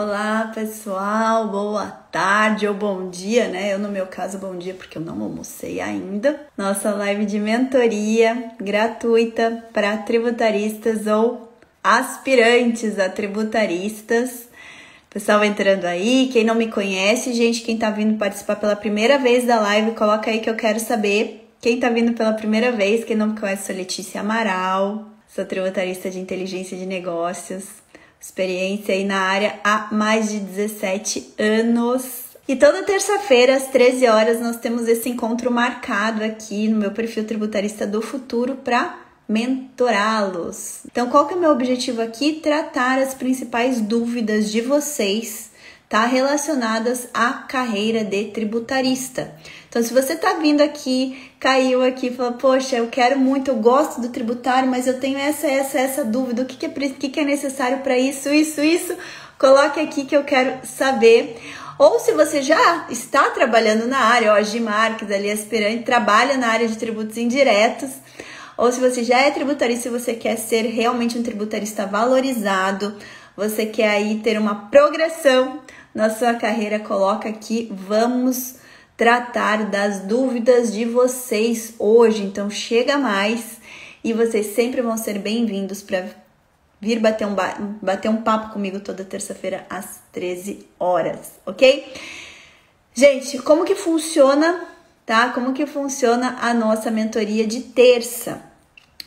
Olá pessoal, boa tarde ou bom dia, né? Eu no meu caso bom dia porque eu não almocei ainda. Nossa live de mentoria gratuita para tributaristas ou aspirantes a tributaristas. Pessoal entrando aí, quem não me conhece, gente, quem tá vindo participar pela primeira vez da live, coloca aí que eu quero saber. Quem tá vindo pela primeira vez, quem não me conhece, sou Letícia Amaral, sou tributarista de inteligência de negócios. Experiência aí na área há mais de 17 anos. E toda terça-feira, às 13 horas, nós temos esse encontro marcado aqui no meu perfil Tributarista do Futuro para mentorá-los. Então, qual que é o meu objetivo aqui? Tratar as principais dúvidas de vocês, tá? Relacionadas à carreira de tributarista. Então, se você tá vindo aqui, caiu aqui e falou, poxa, eu quero muito, eu gosto do tributário, mas eu tenho essa dúvida, o que é necessário para isso, coloque aqui que eu quero saber. Ou se você já está trabalhando na área, ó, Gi Marques, ali aspirante, trabalha na área de tributos indiretos, ou se você já é tributarista e você quer ser realmente um tributarista valorizado, você quer aí ter uma progressão na sua carreira, coloca aqui, vamos tratar das dúvidas de vocês hoje. Então chega mais e vocês sempre vão ser bem-vindos para vir bater um papo comigo toda terça-feira às 13 horas, ok? Gente, como que funciona, tá? Como que funciona a nossa mentoria de terça?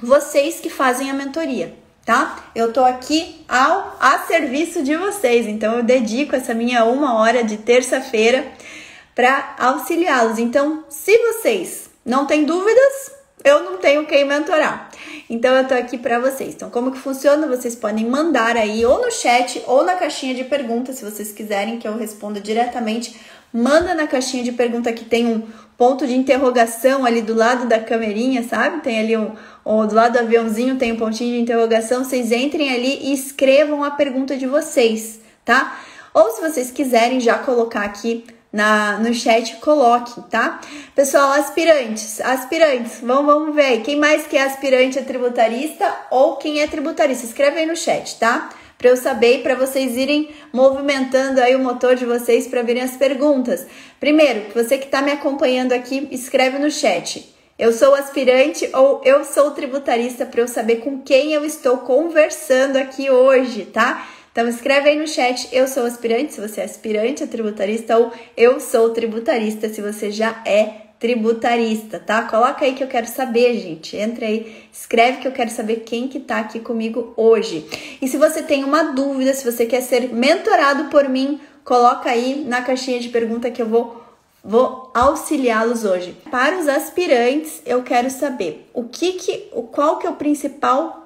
Vocês que fazem a mentoria, tá? Eu tô aqui a serviço de vocês, então eu dedico essa minha 1 hora de terça-feira para auxiliá-los. Então, se vocês não têm dúvidas, eu não tenho quem mentorar. Então, eu tô aqui para vocês. Então, como que funciona? Vocês podem mandar aí ou no chat ou na caixinha de perguntas, se vocês quiserem que eu responda diretamente. Manda na caixinha de pergunta que tem um ponto de interrogação ali do lado da camerinha, sabe? Tem ali ou do lado do aviãozinho tem um pontinho de interrogação. Vocês entrem ali e escrevam a pergunta de vocês, tá? Ou se vocês quiserem já colocar aqui no chat, coloque, tá? Pessoal, aspirantes, vamos ver aí. Quem mais que é aspirante a tributarista ou quem é tributarista? Escreve aí no chat, tá? Para eu saber e para vocês irem movimentando aí o motor de vocês para virem as perguntas. Primeiro, você que está me acompanhando aqui, escreve no chat. Eu sou aspirante ou eu sou tributarista para eu saber com quem eu estou conversando aqui hoje, tá? Então escreve aí no chat, eu sou aspirante, se você é aspirante a tributarista, ou eu sou tributarista, se você já é tributarista, tá? Coloca aí que eu quero saber, gente. Entra aí, escreve que eu quero saber quem que tá aqui comigo hoje. E se você tem uma dúvida, se você quer ser mentorado por mim, coloca aí na caixinha de pergunta que eu vou auxiliá-los hoje. Para os aspirantes, eu quero saber qual que é a principal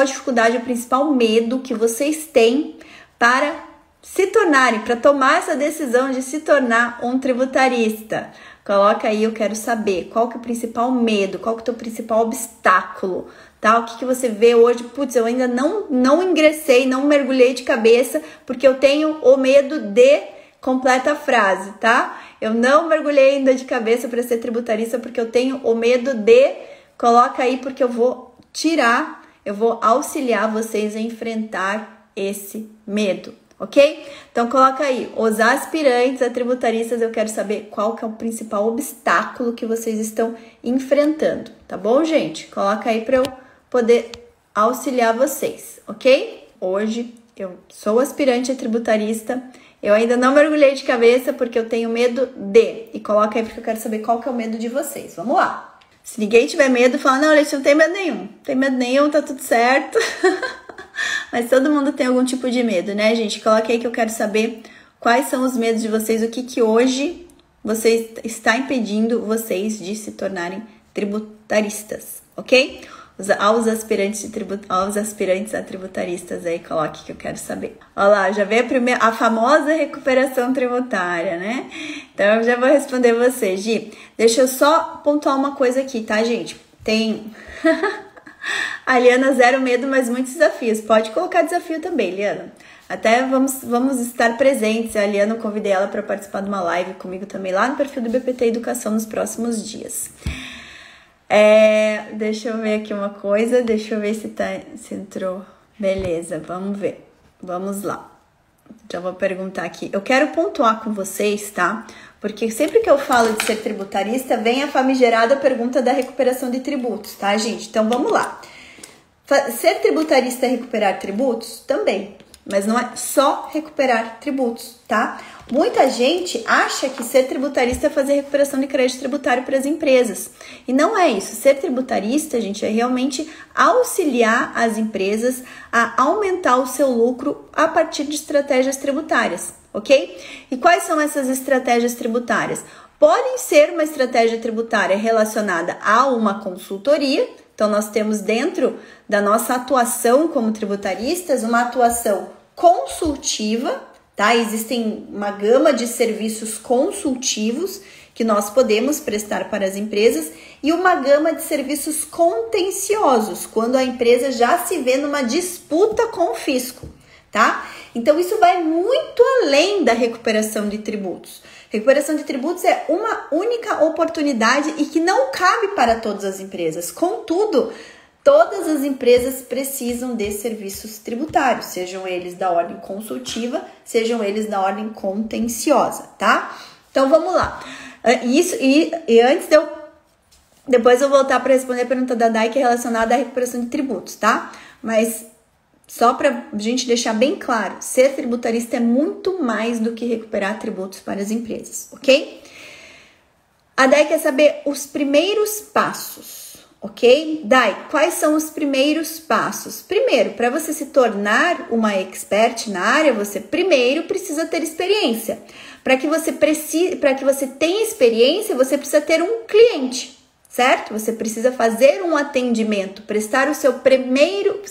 dificuldade, o principal medo que vocês têm para se tornarem, para tomar essa decisão de se tornar um tributarista. Coloca aí, eu quero saber qual que é o principal medo, qual que é o teu principal obstáculo, tá? O que você vê hoje? Putz, eu ainda não ingressei, não mergulhei de cabeça, porque eu tenho o medo de... Completa a frase, tá? Eu não mergulhei ainda de cabeça para ser tributarista, porque eu tenho o medo de... Coloca aí, porque eu vou auxiliar vocês a enfrentar esse medo, ok? Então, coloca aí, os aspirantes a tributaristas, eu quero saber qual que é o principal obstáculo que vocês estão enfrentando, tá bom, gente? Coloca aí para eu poder auxiliar vocês, ok? Hoje, eu sou aspirante a tributarista, eu ainda não mergulhei de cabeça porque eu tenho medo de... E coloca aí porque eu quero saber qual que é o medo de vocês, vamos lá! Se ninguém tiver medo, fala, não, Letícia, não tem medo nenhum. Não tem medo nenhum, tá tudo certo. Mas todo mundo tem algum tipo de medo, né, gente? Coloque aí que eu quero saber quais são os medos de vocês, o que hoje está impedindo vocês de se tornarem tributaristas, ok? Aos aspirantes a tributaristas aí, coloque que eu quero saber. Olha lá, já veio a famosa recuperação tributária, né? Então eu já vou responder você, Gi. Deixa eu só pontuar uma coisa aqui, tá, gente? Tem... A Liana, zero medo, mas muitos desafios. Pode colocar desafio também, Liana. Até vamos estar presentes. A Liana, eu convidei ela para participar de uma live comigo também lá no perfil do BPT Educação nos próximos dias. Deixa eu ver aqui uma coisa, deixa eu ver se entrou. Beleza, vamos ver. Vamos lá. Já vou perguntar aqui. Eu quero pontuar com vocês, tá? Porque sempre que eu falo de ser tributarista, vem a famigerada pergunta da recuperação de tributos, tá, gente? Então, vamos lá. Ser tributarista é recuperar tributos? Também. Mas não é só recuperar tributos, tá? Muita gente acha que ser tributarista é fazer recuperação de crédito tributário para as empresas. E não é isso. Ser tributarista, gente, é realmente auxiliar as empresas a aumentar o seu lucro a partir de estratégias tributárias, ok? E quais são essas estratégias tributárias? Podem ser uma estratégia tributária relacionada a uma consultoria. Então, nós temos dentro da nossa atuação como tributaristas uma atuação consultiva, tá? Existem uma gama de serviços consultivos que nós podemos prestar para as empresas e uma gama de serviços contenciosos, quando a empresa já se vê numa disputa com o fisco, tá? Então, isso vai muito além da recuperação de tributos. Recuperação de tributos é uma única oportunidade e que não cabe para todas as empresas. Contudo, todas as empresas precisam de serviços tributários, sejam eles da ordem consultiva, sejam eles da ordem contenciosa, tá? Então, vamos lá. E antes de eu... Depois eu vou voltar para responder a pergunta da Dai, que é relacionada à recuperação de tributos, tá? Mas só para a gente deixar bem claro, ser tributarista é muito mais do que recuperar tributos para as empresas, ok? A Dai quer saber os primeiros passos, ok? Dai, quais são os primeiros passos? Primeiro, para você se tornar uma expert na área, você primeiro precisa ter experiência. Para que você tenha experiência, você precisa ter um cliente, certo? Você precisa fazer um atendimento, prestar o seu primeiro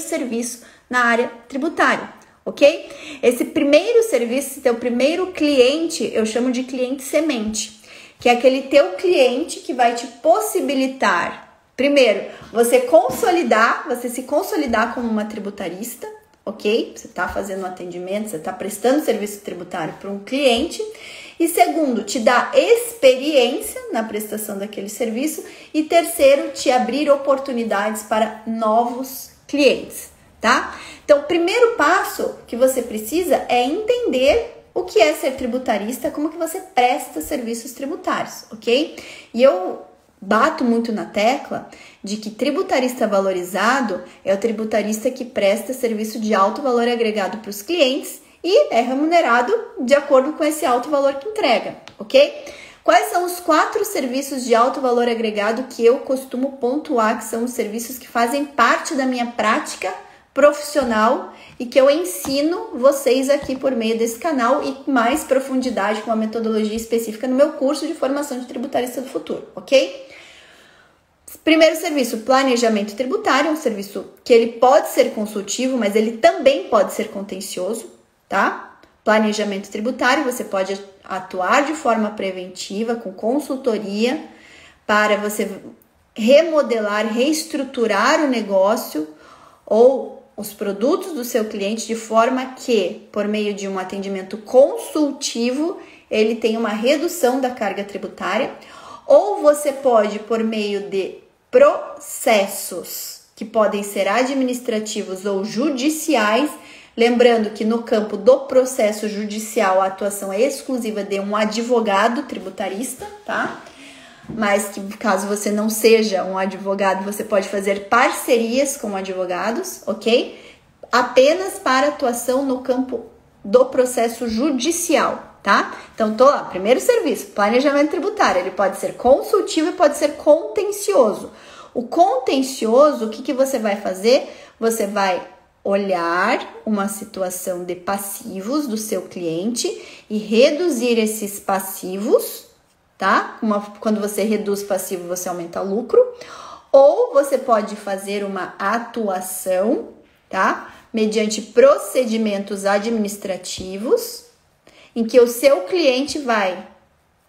serviço na área tributária, ok? Esse primeiro serviço, teu primeiro cliente, eu chamo de cliente semente, que é aquele teu cliente que vai te possibilitar, primeiro, você se consolidar como uma tributarista, ok? Você está fazendo um atendimento, você está prestando serviço tributário para um cliente. E segundo, te dá experiência na prestação daquele serviço. E terceiro, te abrir oportunidades para novos clientes, tá? Então, o primeiro passo que você precisa é entender o que é ser tributarista, como que você presta serviços tributários, ok? E eu bato muito na tecla de que tributarista valorizado é o tributarista que presta serviço de alto valor agregado para os clientes e é remunerado de acordo com esse alto valor que entrega, ok? Quais são os 4 serviços de alto valor agregado que eu costumo pontuar, que são os serviços que fazem parte da minha prática profissional e que eu ensino vocês aqui por meio desse canal e com mais profundidade, com uma metodologia específica no meu curso de formação de tributarista do futuro, ok? Primeiro serviço, planejamento tributário, um serviço que ele pode ser consultivo, mas ele também pode ser contencioso, tá? Planejamento tributário, você pode atuar de forma preventiva, com consultoria, para você remodelar, reestruturar o negócio ou os produtos do seu cliente de forma que, por meio de um atendimento consultivo, ele tenha uma redução da carga tributária. Ou você pode, por meio de processos que podem ser administrativos ou judiciais, lembrando que no campo do processo judicial a atuação é exclusiva de um advogado tributarista, tá? Mas que caso você não seja um advogado, você pode fazer parcerias com advogados, ok? Apenas para atuação no campo do processo judicial, tá? Então, tô lá, primeiro serviço, planejamento tributário, ele pode ser consultivo e pode ser contencioso. O contencioso, o que você vai fazer? Você vai olhar uma situação de passivos do seu cliente e reduzir esses passivos, tá? Quando você reduz passivo, você aumenta o lucro. Ou você pode fazer uma atuação, tá? Mediante procedimentos administrativos, em que o seu cliente vai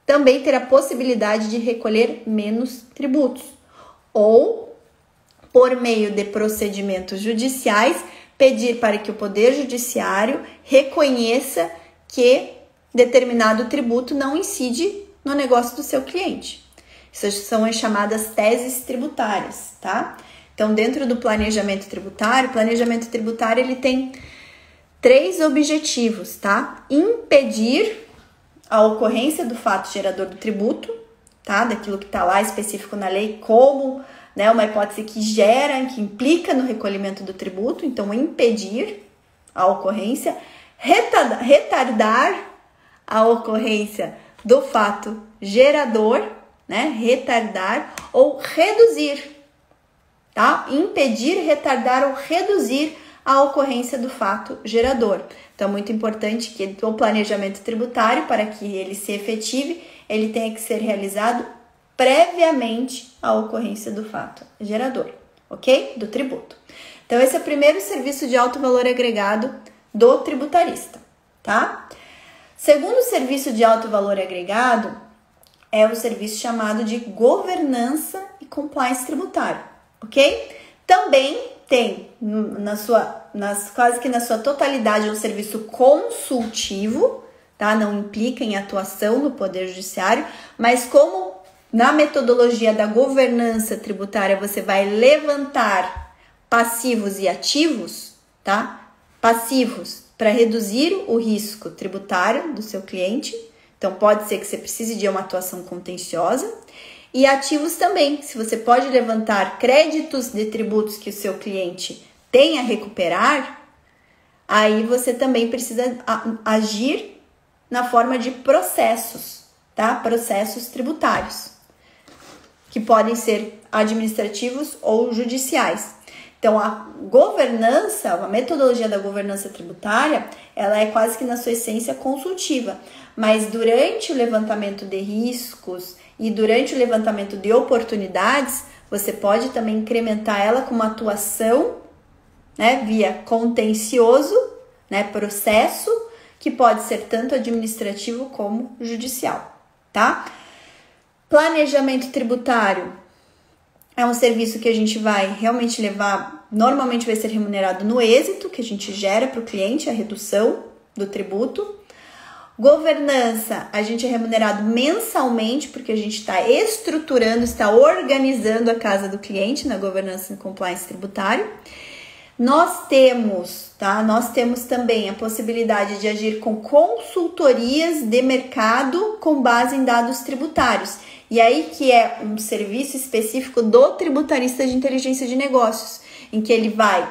também ter a possibilidade de recolher menos tributos. Ou, por meio de procedimentos judiciais, pedir para que o Poder Judiciário reconheça que determinado tributo não incide no negócio do seu cliente. Essas são as chamadas teses tributárias, tá? Então, dentro do planejamento tributário ele tem 3 objetivos, tá? Impedir a ocorrência do fato gerador do tributo, tá? Daquilo que está lá específico na lei como, né, uma hipótese que gera, que implica no recolhimento do tributo, então impedir a ocorrência, retardar a ocorrência do fato gerador, né? Retardar ou reduzir, tá? Impedir, retardar ou reduzir a ocorrência do fato gerador. Então, muito importante que o planejamento tributário, para que ele se efetive, ele tenha que ser realizado previamente à ocorrência do fato gerador, ok? Do tributo. Então, esse é o primeiro serviço de alto valor agregado do tributarista, tá? Segundo serviço de alto valor agregado é o serviço chamado de governança e compliance tributário, ok? Também tem quase que na sua totalidade um serviço consultivo, tá? Não implica em atuação no Poder Judiciário, mas como na metodologia da governança tributária você vai levantar passivos e ativos, tá? Passivos para reduzir o risco tributário do seu cliente, então pode ser que você precise de uma atuação contenciosa. E ativos também, se você pode levantar créditos de tributos que o seu cliente tem a recuperar, aí você também precisa agir na forma de processos, tá? Processos tributários, que podem ser administrativos ou judiciais. Então, a governança, a metodologia da governança tributária, ela é quase que na sua essência consultiva, mas durante o levantamento de riscos e durante o levantamento de oportunidades, você pode também incrementar ela com uma atuação, né, via contencioso, né, processo, que pode ser tanto administrativo como judicial, tá? Planejamento tributário é um serviço que a gente vai realmente levar, normalmente vai ser remunerado no êxito que a gente gera para o cliente, a redução do tributo. Governança, a gente é remunerado mensalmente, porque a gente está estruturando, está organizando a casa do cliente na governança e compliance tributário. Nós temos também a possibilidade de agir com consultorias de mercado com base em dados tributários. E aí que é um serviço específico do tributarista de inteligência de negócios, em que ele vai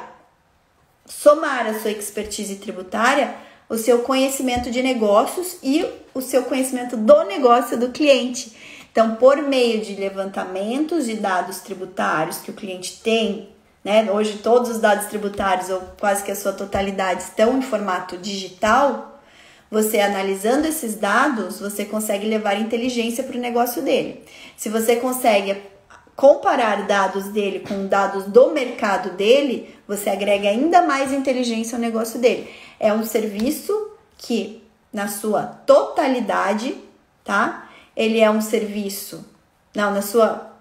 somar a sua expertise tributária, o seu conhecimento de negócios e o seu conhecimento do negócio do cliente. Então, por meio de levantamentos de dados tributários que o cliente tem, né? Hoje todos os dados tributários, ou quase que a sua totalidade, estão em formato digital. Você analisando esses dados, você consegue levar inteligência para o negócio dele. Se você consegue comparar dados dele com dados do mercado dele, você agrega ainda mais inteligência ao negócio dele. É um serviço que, na sua totalidade, tá? Ele é um serviço,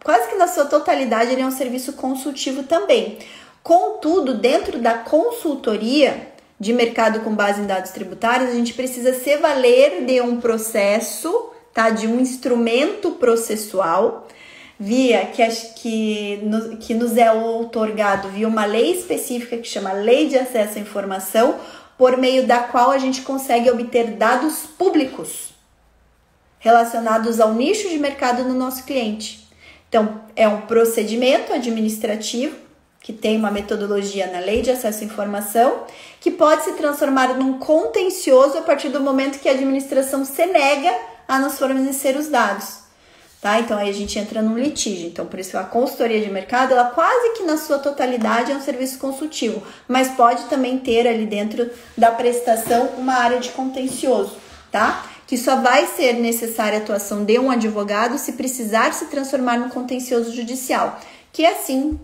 quase que na sua totalidade, ele é um serviço consultivo também. Contudo, dentro da consultoria de mercado com base em dados tributários, a gente precisa se valer de um processo, tá? De um instrumento processual, que nos é outorgado via uma lei específica que chama Lei de Acesso à Informação, por meio da qual a gente consegue obter dados públicos relacionados ao nicho de mercado do nosso cliente. Então, é um procedimento administrativo que tem uma metodologia na Lei de Acesso à Informação, que pode se transformar num contencioso a partir do momento que a administração se nega a nos fornecer os dados, tá? Então, aí a gente entra num litígio. Então, por isso a consultoria de mercado, ela quase que na sua totalidade é um serviço consultivo, mas pode também ter ali dentro da prestação uma área de contencioso, tá? Que só vai ser necessária a atuação de um advogado se precisar se transformar num contencioso judicial, que é, assim,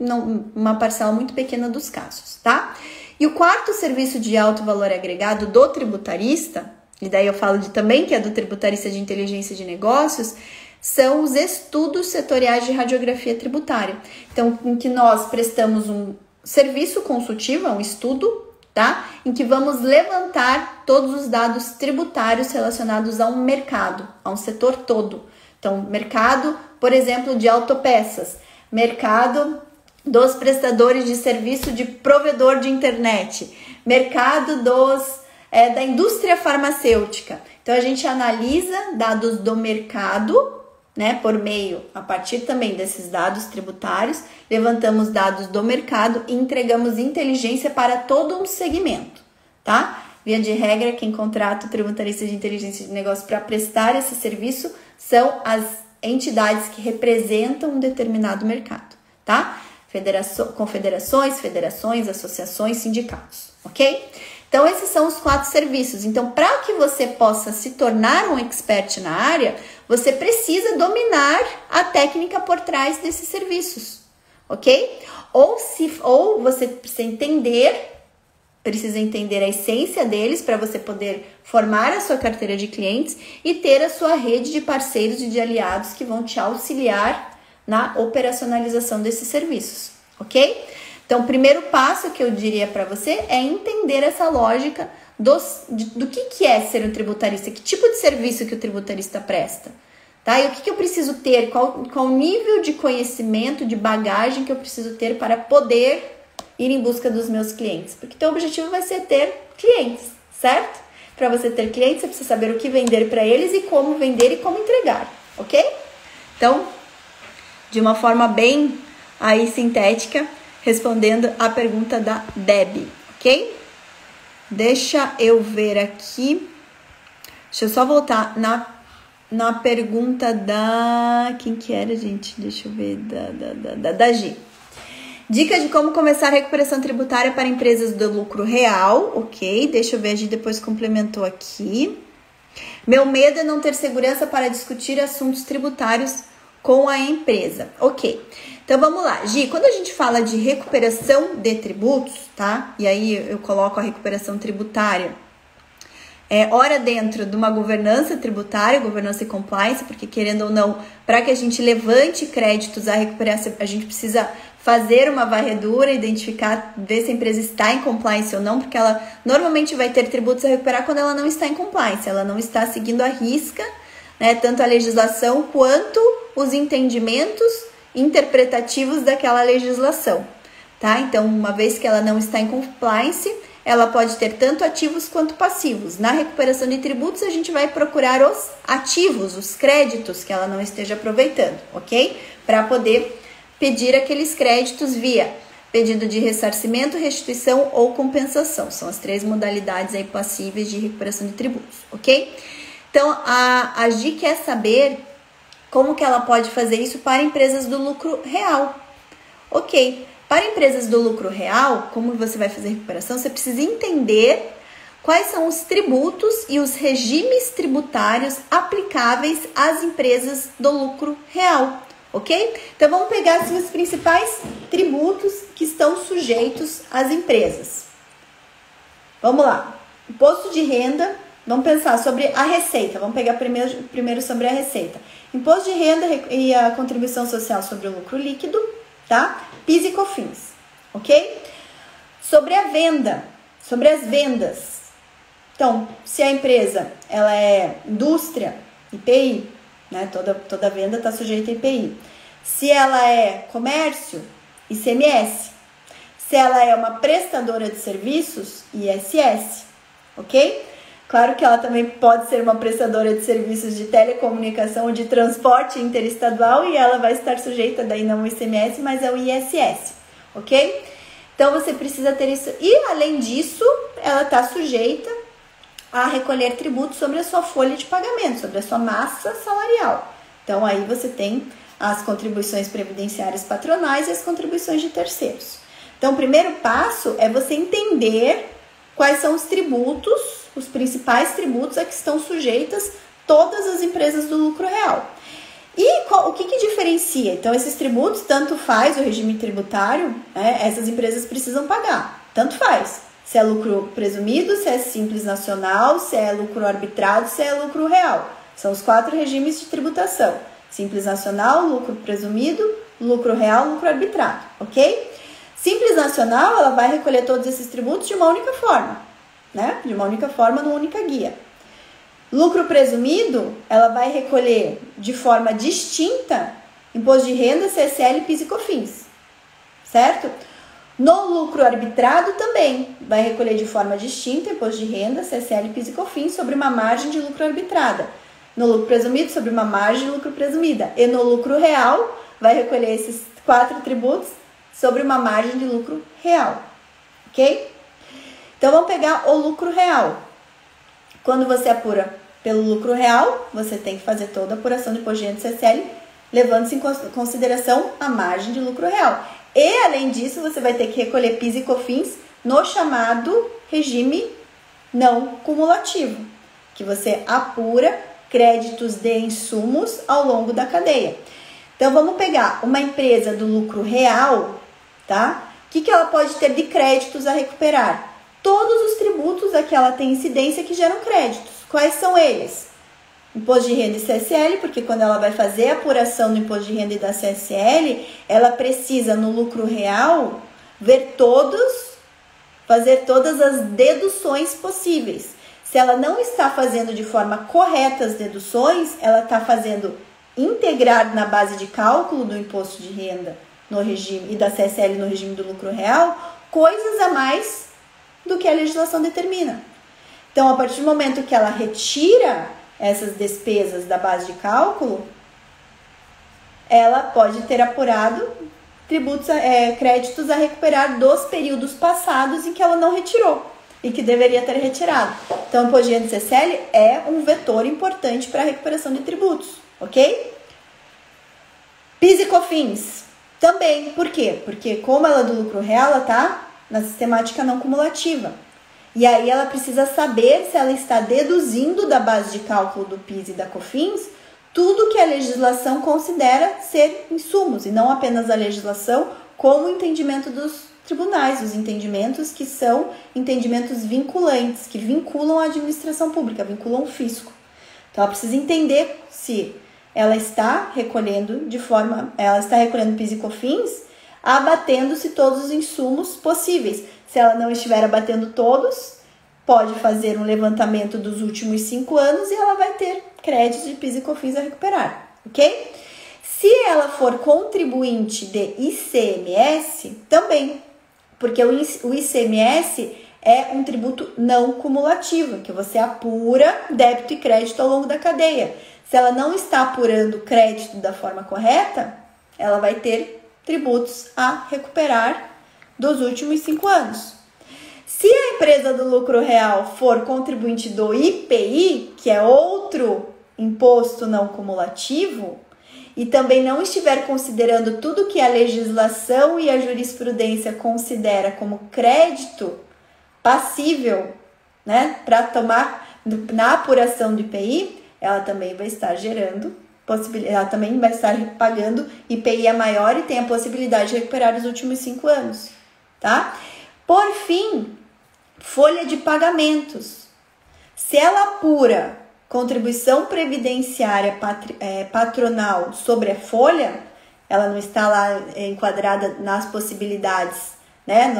uma parcela muito pequena dos casos, tá? E o quarto serviço de alto valor agregado do tributarista, e daí eu falo também que é do tributarista de inteligência de negócios, são os estudos setoriais de radiografia tributária. Então, em que nós prestamos um serviço consultivo, um estudo, tá? Em que vamos levantar todos os dados tributários relacionados a um mercado, a um setor todo. Então, mercado, por exemplo, de autopeças, mercado dos prestadores de serviço de provedor de internet, mercado da indústria farmacêutica. Então, a gente analisa dados do mercado, né, a partir também desses dados tributários, levantamos dados do mercado e entregamos inteligência para todo um segmento, tá? Via de regra, quem contrata o tributarista de inteligência de negócio para prestar esse serviço são as entidades que representam um determinado mercado, tá? Confederações, federações, associações, sindicatos, ok? Então, esses são os 4 serviços. Então, para que você possa se tornar um expert na área, você precisa dominar a técnica por trás desses serviços, ok? Ou você precisa entender a essência deles para você poder formar a sua carteira de clientes e ter a sua rede de parceiros e de aliados que vão te auxiliar na operacionalização desses serviços, ok? Então, o primeiro passo que eu diria para você é entender essa lógica do que é ser um tributarista, que tipo de serviço que o tributarista presta, tá? E o que eu preciso ter, qual o nível de conhecimento, de bagagem que eu preciso ter para poder ir em busca dos meus clientes, porque teu objetivo vai ser ter clientes, certo? Para você ter clientes, você precisa saber o que vender para eles e como vender e como entregar, ok? Então, de uma forma bem aí sintética, respondendo a pergunta da Debbie, ok? Deixa eu ver aqui. Deixa eu só voltar na pergunta da... Quem que era, gente? Deixa eu ver. Da Gi. Dica de como começar a recuperação tributária para empresas do lucro real, ok? Deixa eu ver, a Gi depois complementou aqui. Meu medo é não ter segurança para discutir assuntos tributários com a empresa, ok? Então, vamos lá. Gi, quando a gente fala de recuperação de tributos, tá? E aí eu coloco a recuperação tributária, ora dentro de uma governança tributária, governança e compliance, porque querendo ou não, para que a gente levante créditos a recuperar, a gente precisa fazer uma varredura, identificar, ver se a empresa está em compliance ou não, porque ela normalmente vai ter tributos a recuperar quando ela não está em compliance, ela não está seguindo a risca, né, tanto a legislação quanto os entendimentos interpretativos daquela legislação, tá? Então, uma vez que ela não está em compliance, ela pode ter tanto ativos quanto passivos. Na recuperação de tributos, a gente vai procurar os ativos, os créditos que ela não esteja aproveitando, ok? Para poder pedir aqueles créditos via pedido de ressarcimento, restituição ou compensação. São as 3 modalidades aí passíveis de recuperação de tributos, ok? Então, a Gi quer saber como que ela pode fazer isso para empresas do lucro real. Ok, para empresas do lucro real, como você vai fazer a recuperação, você precisa entender quais são os tributos e os regimes tributários aplicáveis às empresas do lucro real, ok? Então, vamos pegar assim, os principais tributos que estão sujeitos às empresas. Vamos lá, imposto de renda, vamos pensar sobre a receita, vamos pegar primeiro sobre a receita. Imposto de renda e a contribuição social sobre o lucro líquido, tá? PIS e COFINS, ok? Sobre a venda, sobre as vendas. Então, se a empresa ela é indústria, IPI, né? Toda venda está sujeita a IPI. Se ela é comércio, ICMS. Se ela é uma prestadora de serviços, ISS, ok? Claro que ela também pode ser uma prestadora de serviços de telecomunicação ou de transporte interestadual e ela vai estar sujeita daí não ao ICMS, mas ao ISS, ok? Então, você precisa ter isso. E, além disso, ela está sujeita a recolher tributos sobre a sua folha de pagamento, sobre a sua massa salarial. Então, aí você tem as contribuições previdenciárias patronais e as contribuições de terceiros. Então, o primeiro passo é você entender quais são os tributos, os principais tributos a que estão sujeitas todas as empresas do lucro real. E o que diferencia? Então, esses tributos, tanto faz o regime tributário, né, essas empresas precisam pagar, tanto faz. Se é lucro presumido, se é simples nacional, se é lucro arbitrado, se é lucro real. São os 4 regimes de tributação. Simples nacional, lucro presumido, lucro real, lucro arbitrado, ok? Simples nacional, ela vai recolher todos esses tributos de uma única forma, né? De uma única forma, numa única guia. Lucro presumido, ela vai recolher de forma distinta imposto de renda, CSL, PIS e COFINS, certo? No lucro arbitrado também vai recolher de forma distinta imposto de renda, CSL, PIS e COFINS sobre uma margem de lucro arbitrada. No lucro presumido, sobre uma margem de lucro presumida. E no lucro real, vai recolher esses 4 tributos sobre uma margem de lucro real. Ok? Então, vamos pegar o lucro real. Quando você apura pelo lucro real, você tem que fazer toda a apuração de imposto de renda e CSL, levando-se em consideração a margem de lucro real. E, além disso, você vai ter que recolher PIS e COFINS no chamado regime não cumulativo, que você apura créditos de insumos ao longo da cadeia. Então, vamos pegar uma empresa do lucro real, tá? O que ela pode ter de créditos a recuperar? Todos os tributos a que ela tem incidência que geram créditos. Quais são eles? Imposto de renda e CSL, porque quando ela vai fazer a apuração do imposto de renda e da CSL, ela precisa, no lucro real, fazer todas as deduções possíveis. Se ela não está fazendo de forma correta as deduções, ela está fazendo integrar na base de cálculo do imposto de renda no regime e da CSL no regime do lucro real, coisas a mais do que a legislação determina. Então, a partir do momento que ela retira essas despesas da base de cálculo, ela pode ter apurado créditos a recuperar dos períodos passados em que ela não retirou e que deveria ter retirado. Então, o imposto de renda e CSL é um vetor importante para a recuperação de tributos, ok? PIS e COFINS também. Por quê? Porque como ela é do lucro real, ela está na sistemática não cumulativa. E aí ela precisa saber se ela está deduzindo da base de cálculo do PIS e da COFINS tudo que a legislação considera ser insumos, e não apenas a legislação, como o entendimento dos tribunais, os entendimentos que são entendimentos vinculantes, que vinculam a administração pública, vinculam o fisco. Então ela precisa entender se ela está recolhendo PIS e COFINS, abatendo-se todos os insumos possíveis. Se ela não estiver abatendo todos, pode fazer um levantamento dos últimos 5 anos e ela vai ter créditos de PIS e COFINS a recuperar, ok? Se ela for contribuinte de ICMS, também, porque o ICMS é um tributo não cumulativo, que você apura débito e crédito ao longo da cadeia. Se ela não está apurando crédito da forma correta, ela vai ter tributos a recuperar dos últimos 5 anos. Se a empresa do lucro real for contribuinte do IPI, que é outro imposto não cumulativo, e também não estiver considerando tudo que a legislação e a jurisprudência considera como crédito passível, né, para tomar na apuração do IPI, ela também vai estar ela também vai estar pagando IPI a maior e tem a possibilidade de recuperar os últimos 5 anos, tá? Por fim, folha de pagamentos. Se ela apura contribuição previdenciária patronal sobre a folha, ela não está lá enquadrada nas possibilidades, né,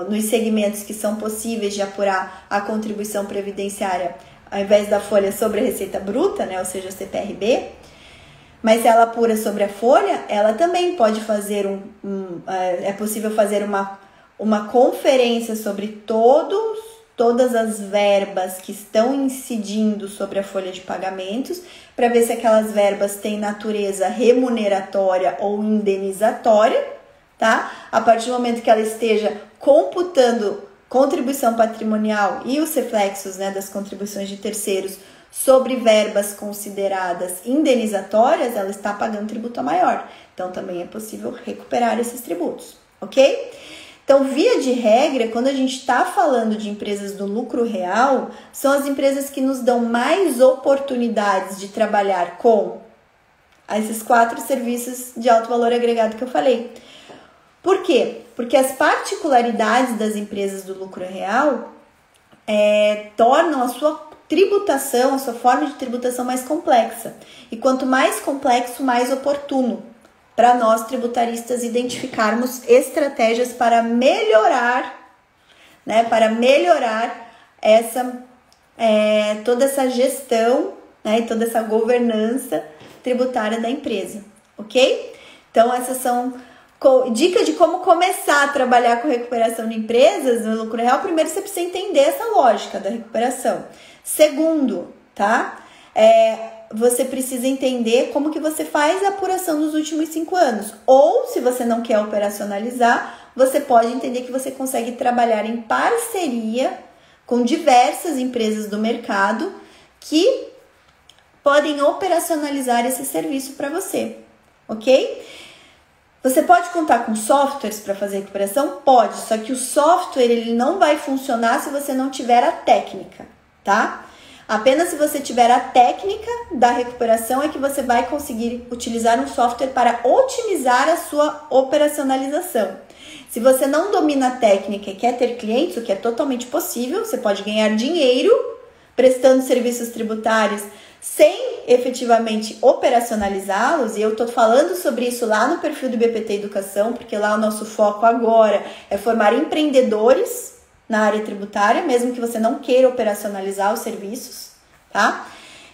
nos segmentos que são possíveis de apurar a contribuição previdenciária ao invés da folha sobre a receita bruta, né, ou seja, CPRB, mas se ela apura sobre a folha, ela também pode fazer é possível fazer uma conferência sobre todas as verbas que estão incidindo sobre a folha de pagamentos, para ver se aquelas verbas têm natureza remuneratória ou indenizatória, tá? A partir do momento que ela esteja computando contribuição patrimonial e os reflexos, né, das contribuições de terceiros sobre verbas consideradas indenizatórias, ela está pagando tributo a maior. Então, também é possível recuperar esses tributos, ok? Então, via de regra, quando a gente está falando de empresas do lucro real, são as empresas que nos dão mais oportunidades de trabalhar com esses 4 serviços de alto valor agregado que eu falei. Por quê? Porque as particularidades das empresas do lucro real tornam a sua tributação, a sua forma de tributação mais complexa. E quanto mais complexo, mais oportuno para nós tributaristas identificarmos estratégias para melhorar, né, toda essa gestão, né, e toda essa governança tributária da empresa, ok? Então, essas são Dica de como começar a trabalhar com recuperação de empresas no lucro real. Primeiro, você precisa entender essa lógica da recuperação. Segundo, tá? Você precisa entender como que você faz a apuração dos últimos 5 anos. Ou, se você não quer operacionalizar, você pode entender que você consegue trabalhar em parceria com diversas empresas do mercado que podem operacionalizar esse serviço para você, ok? Você pode contar com softwares para fazer recuperação? Pode, só que o software ele não vai funcionar se você não tiver a técnica, tá? Apenas se você tiver a técnica da recuperação é que você vai conseguir utilizar um software para otimizar a sua operacionalização. Se você não domina a técnica e quer ter clientes, o que é totalmente possível, você pode ganhar dinheiro prestando serviços tributários sem efetivamente operacionalizá-los, e eu tô falando sobre isso lá no perfil do IBPT Educação, porque lá o nosso foco agora é formar empreendedores na área tributária, mesmo que você não queira operacionalizar os serviços, tá?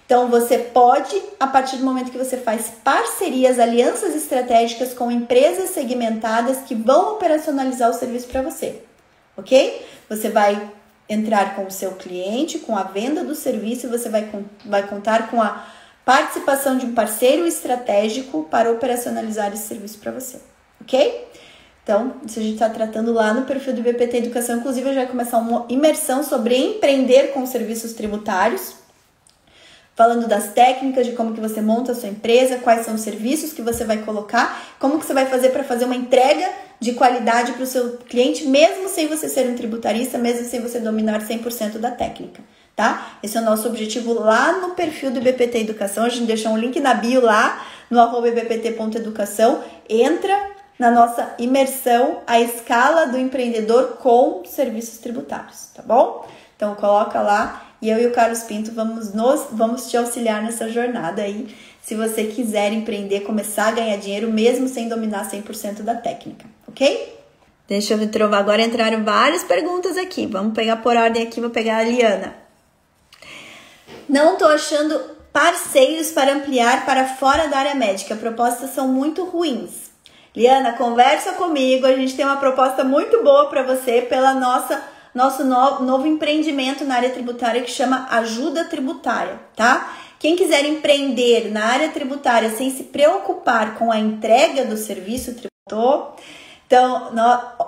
Então, você pode, a partir do momento que você faz parcerias, alianças estratégicas com empresas segmentadas que vão operacionalizar o serviço para você, ok? Você vai entrar com o seu cliente, com a venda do serviço, você vai contar com a participação de um parceiro estratégico para operacionalizar esse serviço para você, ok? Então, isso a gente está tratando lá no perfil do IBPT Educação. Inclusive, eu já vai começar uma imersão sobre empreender com serviços tributários, falando das técnicas, de como que você monta a sua empresa, quais são os serviços que você vai colocar, como que você vai fazer para fazer uma entrega de qualidade para o seu cliente, mesmo sem você ser um tributarista, mesmo sem você dominar 100% da técnica, tá? Esse é o nosso objetivo lá no perfil do IBPT Educação. A gente deixou um link na bio lá, no @ibpt.educação. Entra na nossa imersão, a escala do empreendedor com serviços tributários, tá bom? Então, coloca lá e eu e o Carlos Pinto vamos te auxiliar nessa jornada aí, se você quiser empreender, começar a ganhar dinheiro mesmo sem dominar 100% da técnica, ok? Deixa eu trovar, agora entraram várias perguntas aqui, vamos pegar por ordem aqui, vou pegar a Liana. Não tô achando parceiros para ampliar para fora da área médica, propostas são muito ruins. Liana, conversa comigo, a gente tem uma proposta muito boa para você pela nosso novo empreendimento na área tributária que chama Ajuda Tributária, tá? Quem quiser empreender na área tributária sem se preocupar com a entrega do serviço tributário, então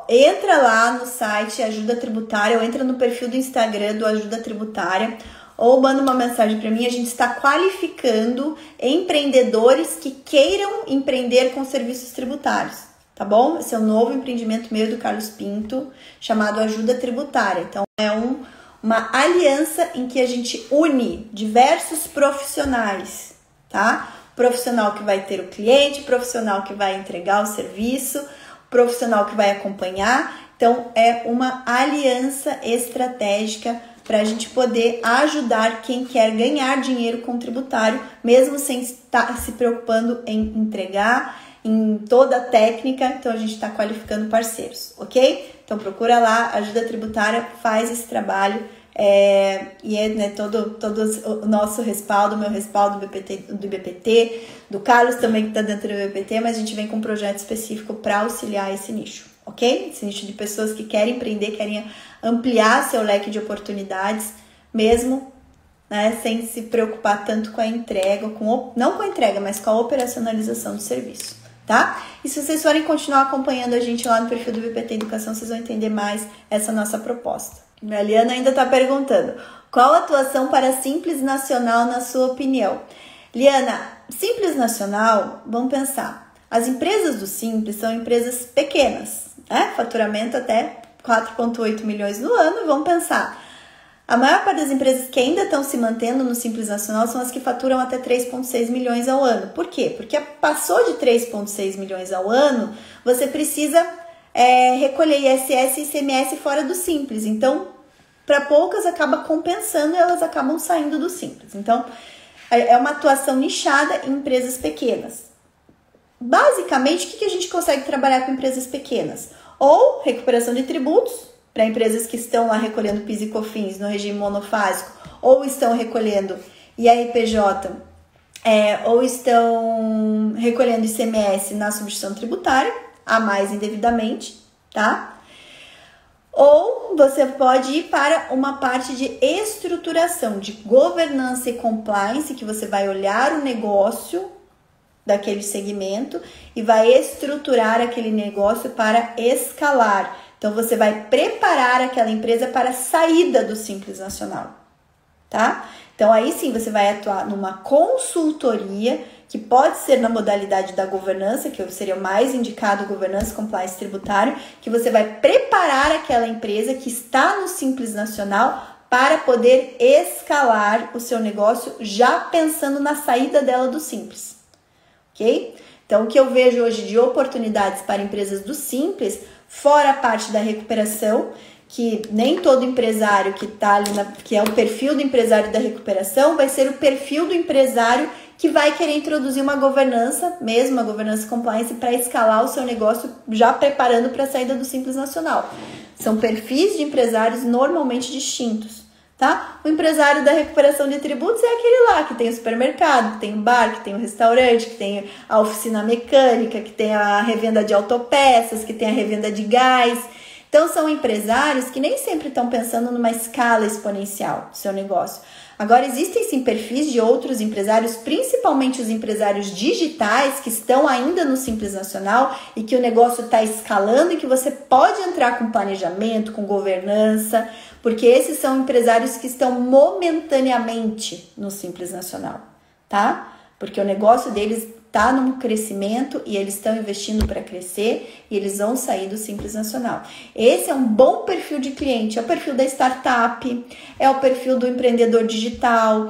entra lá no site Ajuda Tributária ou entra no perfil do Instagram do Ajuda Tributária ou manda uma mensagem para mim. A gente está qualificando empreendedores que queiram empreender com serviços tributários, tá bom? Esse é um novo empreendimento meu do Carlos Pinto, chamado Ajuda Tributária. Então, é uma aliança em que a gente une diversos profissionais, tá? Profissional que vai ter o cliente, profissional que vai entregar o serviço, profissional que vai acompanhar. Então, é uma aliança estratégica para a gente poder ajudar quem quer ganhar dinheiro com tributário, mesmo sem estar se preocupando em entregar, em toda a técnica. Então, a gente está qualificando parceiros, ok? Então, procura lá, Ajuda Tributária, faz esse trabalho e é, né, todo o nosso respaldo, o meu respaldo do IBPT, do Carlos também que está dentro do IBPT, mas a gente vem com um projeto específico para auxiliar esse nicho, ok? Esse nicho de pessoas que querem empreender, querem ampliar seu leque de oportunidades, mesmo, né, sem se preocupar tanto com a entrega, não com a entrega, mas com a operacionalização do serviço, tá? E se vocês forem continuar acompanhando a gente lá no perfil do IBPT Educação, vocês vão entender mais essa nossa proposta. A Liana ainda está perguntando, qual a atuação para Simples Nacional na sua opinião? Liana, Simples Nacional, vamos pensar, as empresas do Simples são empresas pequenas, né? Faturamento até 4,8 milhões no ano, vamos pensar, a maior parte das empresas que ainda estão se mantendo no Simples Nacional são as que faturam até 3,6 milhões ao ano. Por quê? Porque passou de 3,6 milhões ao ano, você precisa recolher ISS e ICMS fora do Simples. Então, para poucas acaba compensando e elas acabam saindo do Simples. Então, é uma atuação nichada em empresas pequenas. Basicamente, o que a gente consegue trabalhar com empresas pequenas? Ou recuperação de tributos, para empresas que estão lá recolhendo PIS e COFINS no regime monofásico, ou estão recolhendo IRPJ, ou estão recolhendo ICMS na substituição tributária. a mais indevidamente, tá? Ou você pode ir para uma parte de estruturação, de governança e compliance, que você vai olhar o negócio daquele segmento e vai estruturar aquele negócio para escalar. Então, você vai preparar aquela empresa para a saída do Simples Nacional, tá? Então, aí sim, você vai atuar numa consultoria, que pode ser na modalidade da governança, que seria o mais indicado, governança, compliance tributário, que você vai preparar aquela empresa que está no Simples Nacional para poder escalar o seu negócio, já pensando na saída dela do Simples, ok? Então, o que eu vejo hoje de oportunidades para empresas do Simples, fora a parte da recuperação, que nem todo empresário que está ali, que é o perfil do empresário da recuperação, vai ser o perfil do empresário que vai querer introduzir uma governança, mesmo uma governança compliance, para escalar o seu negócio, já preparando para a saída do Simples Nacional. São perfis de empresários normalmente distintos, tá? O empresário da recuperação de tributos é aquele lá que tem o supermercado, que tem o bar, que tem o restaurante, que tem a oficina mecânica, que tem a revenda de autopeças, que tem a revenda de gás. Então, são empresários que nem sempre estão pensando numa escala exponencial do seu negócio. Agora, existem sim perfis de outros empresários, principalmente os empresários digitais, que estão ainda no Simples Nacional e que o negócio está escalando e que você pode entrar com planejamento, com governança, porque esses são empresários que estão momentaneamente no Simples Nacional, tá? Porque o negócio deles está num crescimento e eles estão investindo para crescer e eles vão sair do Simples Nacional. Esse é um bom perfil de cliente, é o perfil da startup, é o perfil do empreendedor digital,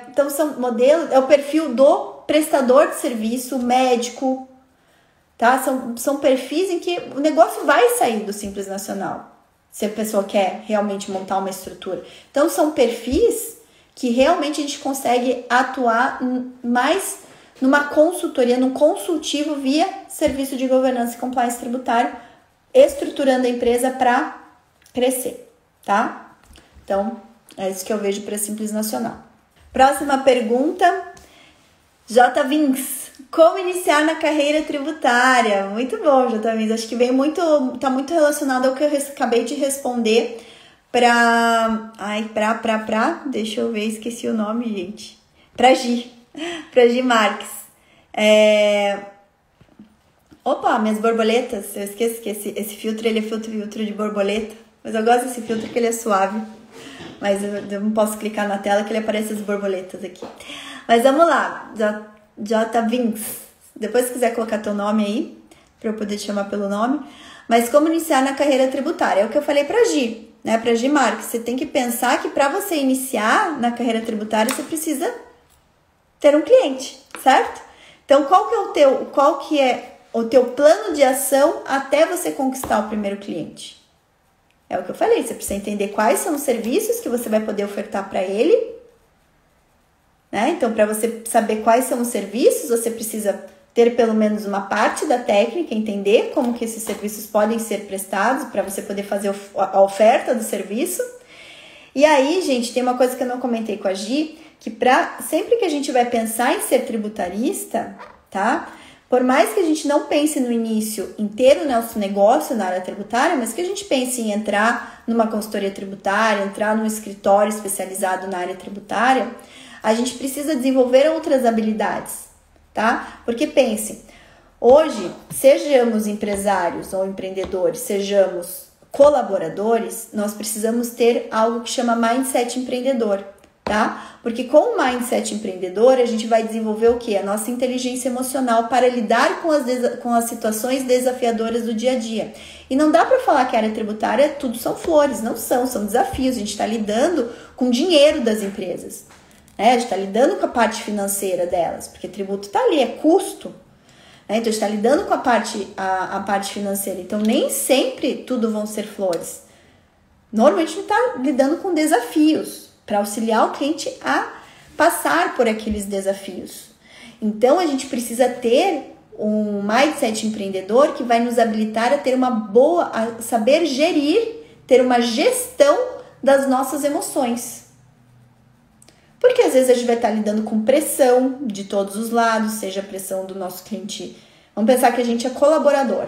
então são modelos, é o perfil do prestador de serviço, médico, tá? São perfis em que o negócio vai sair do Simples Nacional, se a pessoa quer realmente montar uma estrutura. Então são perfis que realmente a gente consegue atuar mais numa consultoria, num consultivo via serviço de governança e compliance tributário, estruturando a empresa para crescer, tá? Então, é isso que eu vejo para Simples Nacional. Próxima pergunta, J. Vins. Como iniciar na carreira tributária? Muito bom, J. Vins. Acho que tá muito relacionado ao que eu acabei de responder deixa eu ver, esqueci o nome, gente. Pra Gi Marques. Opa, minhas borboletas. Eu esqueço que esse filtro, ele é filtro de borboleta. Mas eu gosto desse filtro que ele é suave. Mas eu não posso clicar na tela que ele aparece as borboletas aqui. Mas vamos lá. J. Vins. Depois, se quiser colocar teu nome aí, para eu poder te chamar pelo nome. Mas como iniciar na carreira tributária? É o que eu falei pra Gi, né? Pra Gi Marques. Você tem que pensar que para você iniciar na carreira tributária, você precisa ter um cliente, certo? Então, qual que é o teu plano de ação até você conquistar o primeiro cliente? É o que eu falei, você precisa entender quais são os serviços que você vai poder ofertar para ele, né? Então, para você saber quais são os serviços, você precisa ter pelo menos uma parte da técnica, entender como que esses serviços podem ser prestados para você poder fazer a oferta do serviço. E aí, gente, tem uma coisa que eu não comentei com a Gi, que sempre que a gente vai pensar em ser tributarista, tá? Por mais que a gente não pense no início em ter o nosso negócio na área tributária, mas que a gente pense em entrar numa consultoria tributária, entrar num escritório especializado na área tributária, a gente precisa desenvolver outras habilidades, tá? Porque pense, hoje, sejamos empresários ou empreendedores, sejamos colaboradores, nós precisamos ter algo que chama mindset empreendedor, tá? Porque com o mindset empreendedor, a gente vai desenvolver o quê? A nossa inteligência emocional para lidar com as situações desafiadoras do dia a dia. E não dá para falar que a área tributária tudo são flores, não são desafios. A gente está lidando com o dinheiro das empresas, né? A gente está lidando com a parte financeira delas, porque tributo está ali, é custo. Então, a gente está lidando com a parte financeira. Então, nem sempre tudo vão ser flores. Normalmente, a gente está lidando com desafios para auxiliar o cliente a passar por aqueles desafios. Então, a gente precisa ter um mindset empreendedor que vai nos habilitar a ter a saber gerir, ter uma gestão das nossas emoções. Porque às vezes a gente vai estar lidando com pressão de todos os lados, seja a pressão do nosso cliente Vamos pensar que a gente é colaborador.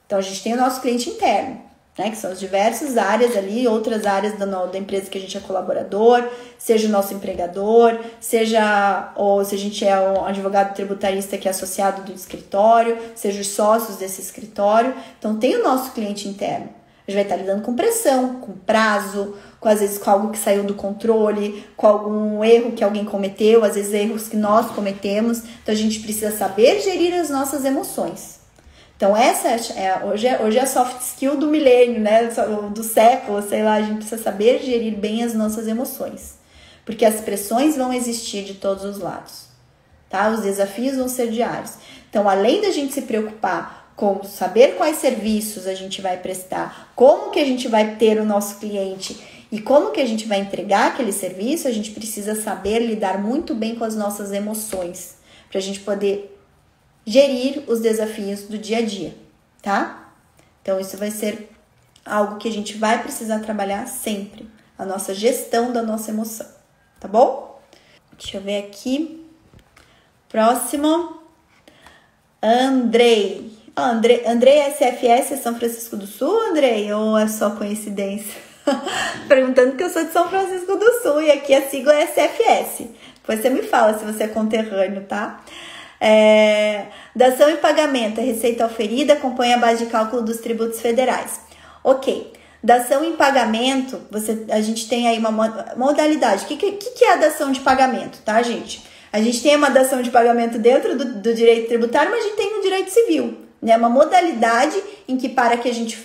Então, a gente tem o nosso cliente interno, né, que são as diversas áreas ali, outras áreas da empresa que a gente é colaborador, seja o nosso empregador, ou se a gente é um advogado tributarista que é associado do escritório, seja os sócios desse escritório. Então, tem o nosso cliente interno. A gente vai estar lidando com pressão, com prazo, às vezes com algo que saiu do controle, com algum erro que alguém cometeu, às vezes erros que nós cometemos. Então, a gente precisa saber gerir as nossas emoções. Então, essa hoje é a soft skill do milênio, né? Do século, sei lá. A gente precisa saber gerir bem as nossas emoções. Porque as pressões vão existir de todos os lados, tá? Os desafios vão ser diários. Então, além da gente se preocupar com saber quais serviços a gente vai prestar, como que a gente vai ter o nosso cliente e como que a gente vai entregar aquele serviço, a gente precisa saber lidar muito bem com as nossas emoções, para a gente poder gerir os desafios do dia a dia, tá? Então, isso vai ser algo que a gente vai precisar trabalhar sempre, a nossa gestão da nossa emoção, tá bom? Deixa eu ver aqui. Próximo. Andrei. Andrei SFS é São Francisco do Sul, Andrei? Ou é só coincidência? Perguntando que eu sou de São Francisco do Sul e aqui a sigla é SFS. Depois você me fala se você é conterrâneo, tá? Dação e pagamento, a receita oferida acompanha a base de cálculo dos tributos federais. Ok, dação e pagamento, a gente tem aí uma modalidade. O que é a dação de pagamento, tá, gente? A gente tem uma dação de pagamento dentro do direito tributário, mas a gente tem no direito civil, né? Uma modalidade em que para que a gente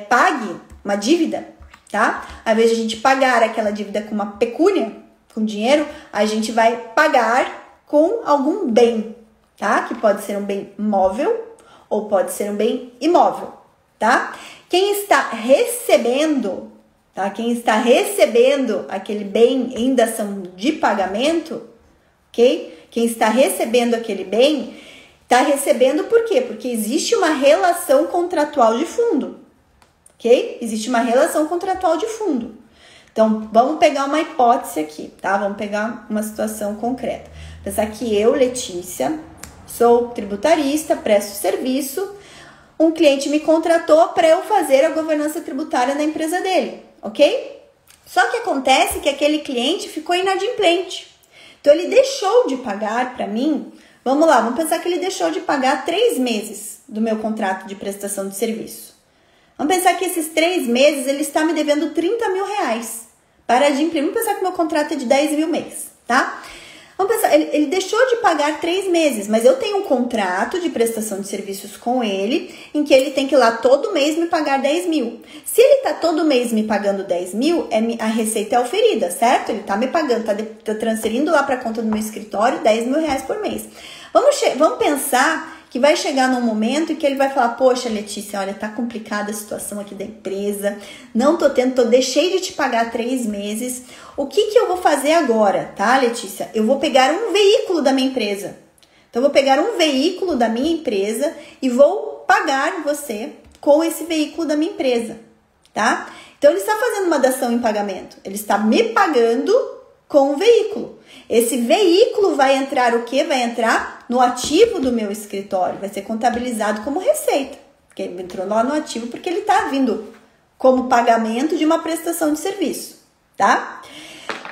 pague uma dívida, tá? Ao invés de a gente pagar aquela dívida com uma pecúnia, com dinheiro, a gente vai pagar com algum bem, tá? Que pode ser um bem móvel ou pode ser um bem imóvel, tá? Quem está recebendo, tá? Quem está recebendo aquele bem em dação de pagamento, ok? Quem está recebendo aquele bem, está recebendo por quê? Porque existe uma relação contratual de fundo, ok? Existe uma relação contratual de fundo. Então, vamos pegar uma hipótese aqui, tá? Vamos pegar uma situação concreta. Pensar que eu, Letícia, sou tributarista, presto serviço, um cliente me contratou para eu fazer a governança tributária da empresa dele, ok? Só que acontece que aquele cliente ficou inadimplente. Então, ele deixou de pagar para mim, vamos lá, vamos pensar que ele deixou de pagar 3 meses do meu contrato de prestação de serviço. Vamos pensar que esses 3 meses ele está me devendo 30 mil reais para adimplência. Vamos pensar que meu contrato é de 10 mil mês, tá? Vamos pensar, ele deixou de pagar 3 meses, mas eu tenho um contrato de prestação de serviços com ele, em que ele tem que ir lá todo mês me pagar 10 mil. Se ele tá todo mês me pagando 10 mil, a receita é oferida, certo? Ele tá me pagando, tá transferindo lá para a conta do meu escritório 10 mil reais por mês. Vamos pensar que vai chegar num momento em que ele vai falar, poxa, Letícia, olha, tá complicada a situação aqui da empresa, não tô tendo, deixei de te pagar 3 meses, o que eu vou fazer agora, tá, Letícia? Eu vou pegar um veículo da minha empresa. Então, eu vou pegar um veículo da minha empresa e vou pagar você com esse veículo da minha empresa, tá? Então, ele está fazendo uma dação em pagamento, ele está me pagando com o veículo. Esse veículo vai entrar o quê? Vai entrar no ativo do meu escritório, vai ser contabilizado como receita, porque ele entrou lá no ativo porque ele está vindo como pagamento de uma prestação de serviço, tá?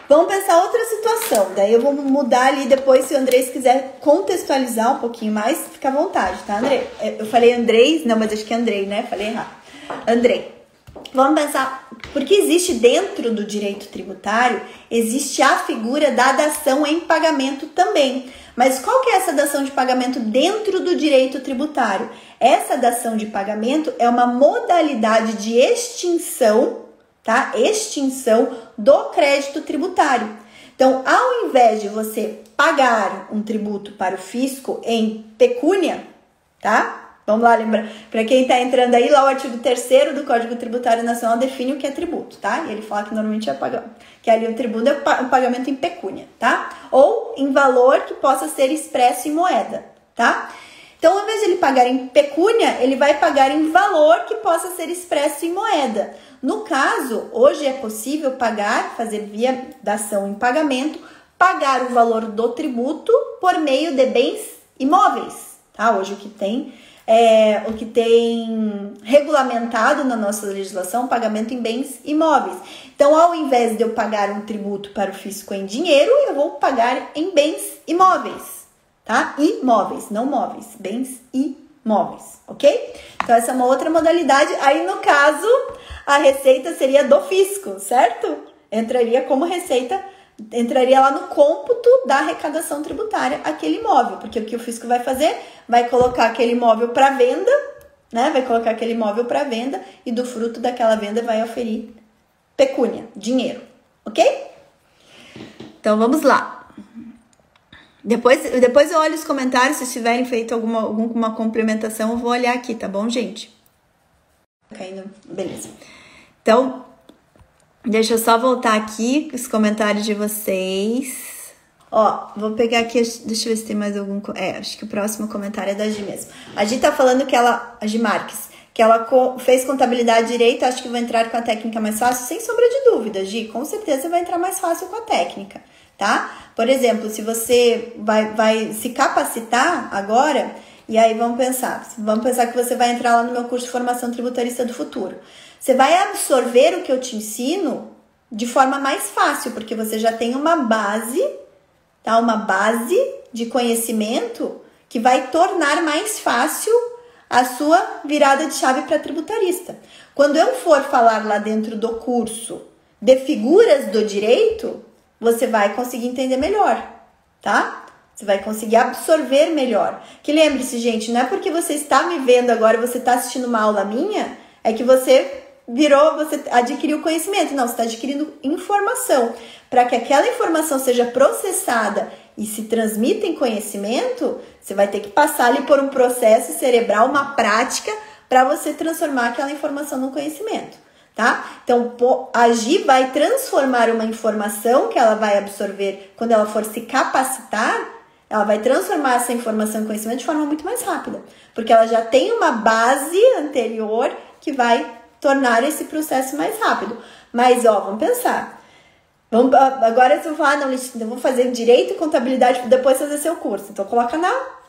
Vamos pensar outra situação, daí eu vou mudar ali depois, se o Andrés quiser contextualizar um pouquinho mais, fica à vontade, tá, André? Eu falei Andrés, não, mas acho que é Andrei, né? Falei errado. Andrei. Vamos pensar, porque existe dentro do direito tributário, existe a figura da dação em pagamento também. Mas qual que é essa dação de pagamento dentro do direito tributário? Essa dação de pagamento é uma modalidade de extinção, tá? Extinção do crédito tributário. Então, ao invés de você pagar um tributo para o fisco em pecúnia, tá? Vamos lá, lembrar, para quem está entrando aí, lá o artigo 3º do Código Tributário Nacional define o que é tributo, tá? E ele fala que normalmente que ali o tributo é o pagamento em pecúnia, tá? Ou em valor que possa ser expresso em moeda, tá? Então, ao invés de ele pagar em pecúnia, ele vai pagar em valor que possa ser expresso em moeda. No caso, hoje é possível fazer via dação em pagamento, pagar o valor do tributo por meio de bens imóveis, tá? Hoje o que tem regulamentado na nossa legislação o pagamento em bens imóveis. Então, ao invés de eu pagar um tributo para o fisco em dinheiro, eu vou pagar em bens imóveis, tá? Imóveis, não móveis, bens imóveis, ok? Então, essa é uma outra modalidade. Aí, no caso, a receita seria do fisco, certo? Entraria como receita, entraria lá no cômputo da arrecadação tributária aquele imóvel, porque o que o fisco vai fazer? Vai colocar aquele imóvel para venda, né? Vai colocar aquele imóvel para venda e do fruto daquela venda vai oferir pecúnia, dinheiro, ok? Então, vamos lá. Depois eu olho os comentários, se tiverem feito alguma complementação, eu vou olhar aqui, tá bom, gente? Caindo, beleza. Então, deixa eu só voltar aqui os comentários de vocês. Ó, vou pegar aqui, deixa eu ver se tem mais algum... acho que o próximo comentário é da Gi mesmo. A Gi tá falando que a Gi Marques, que ela fez contabilidade direito, acho que vai entrar com a técnica mais fácil, sem sombra de dúvida, Gi, com certeza vai entrar mais fácil com a técnica, tá? Por exemplo, se você vai se capacitar agora, e aí vamos pensar que você vai entrar lá no meu curso de formação tributarista do futuro. Você vai absorver o que eu te ensino de forma mais fácil, porque você já tem uma base, tá? Uma base de conhecimento que vai tornar mais fácil a sua virada de chave para tributarista. Quando eu for falar lá dentro do curso de figuras do direito, você vai conseguir entender melhor, tá? Você vai conseguir absorver melhor. Que lembre-se, gente, não é porque você está me vendo agora, você está assistindo uma aula minha, é que você adquiriu conhecimento. Não, você está adquirindo informação. Para que aquela informação seja processada e se transmita em conhecimento, você vai ter que passar ali por um processo cerebral, uma prática, para você transformar aquela informação no conhecimento, tá? Então, a Gi vai transformar uma informação que ela vai absorver quando ela for se capacitar, ela vai transformar essa informação em conhecimento de forma muito mais rápida, porque ela já tem uma base anterior que vai tornar esse processo mais rápido. Mas, ó, vamos pensar. Agora você vai falar, não, eu vou fazer direito e contabilidade para depois fazer seu curso. Então, coloca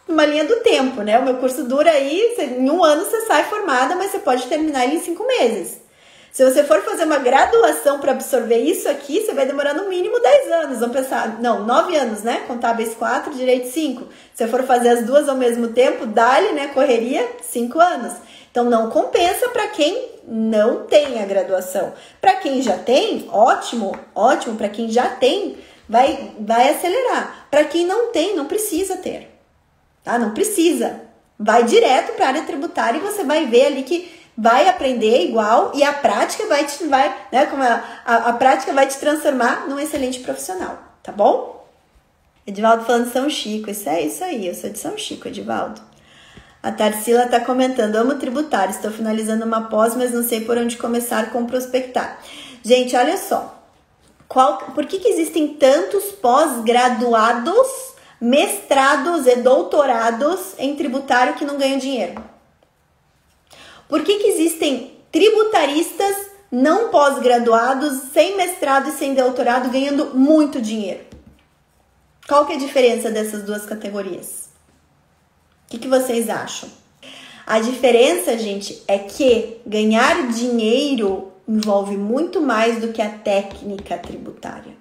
numa linha do tempo, né? O meu curso dura aí, em 1 ano você sai formada, mas você pode terminar ele em 5 meses. Se você for fazer uma graduação para absorver isso aqui, você vai demorar no mínimo 10 anos. Vamos pensar, não, 9 anos, né? Contábeis 4, direito 5. Se você for fazer as duas ao mesmo tempo, dá-lhe, né? Correria, 5 anos. Então, não compensa para quem não tem a graduação. Para quem já tem, ótimo, ótimo. Para quem já tem, vai acelerar. Para quem não tem, não precisa ter. Tá? Não precisa. Vai direto para a área tributária e você vai ver ali que vai aprender igual e a prática a prática vai te transformar num excelente profissional, tá bom? Edivaldo falando São Chico, isso é isso aí, eu sou de São Chico, Edivaldo. A Tarsila tá comentando, amo tributário, estou finalizando uma pós, mas não sei por onde começar com prospectar. Gente, olha só, por que existem tantos pós-graduados, mestrados e doutorados em tributário que não ganham dinheiro? Por que existem tributaristas não pós-graduados, sem mestrado e sem doutorado, ganhando muito dinheiro? Qual que é a diferença dessas duas categorias? O que vocês acham? A diferença, gente, é que ganhar dinheiro envolve muito mais do que a técnica tributária.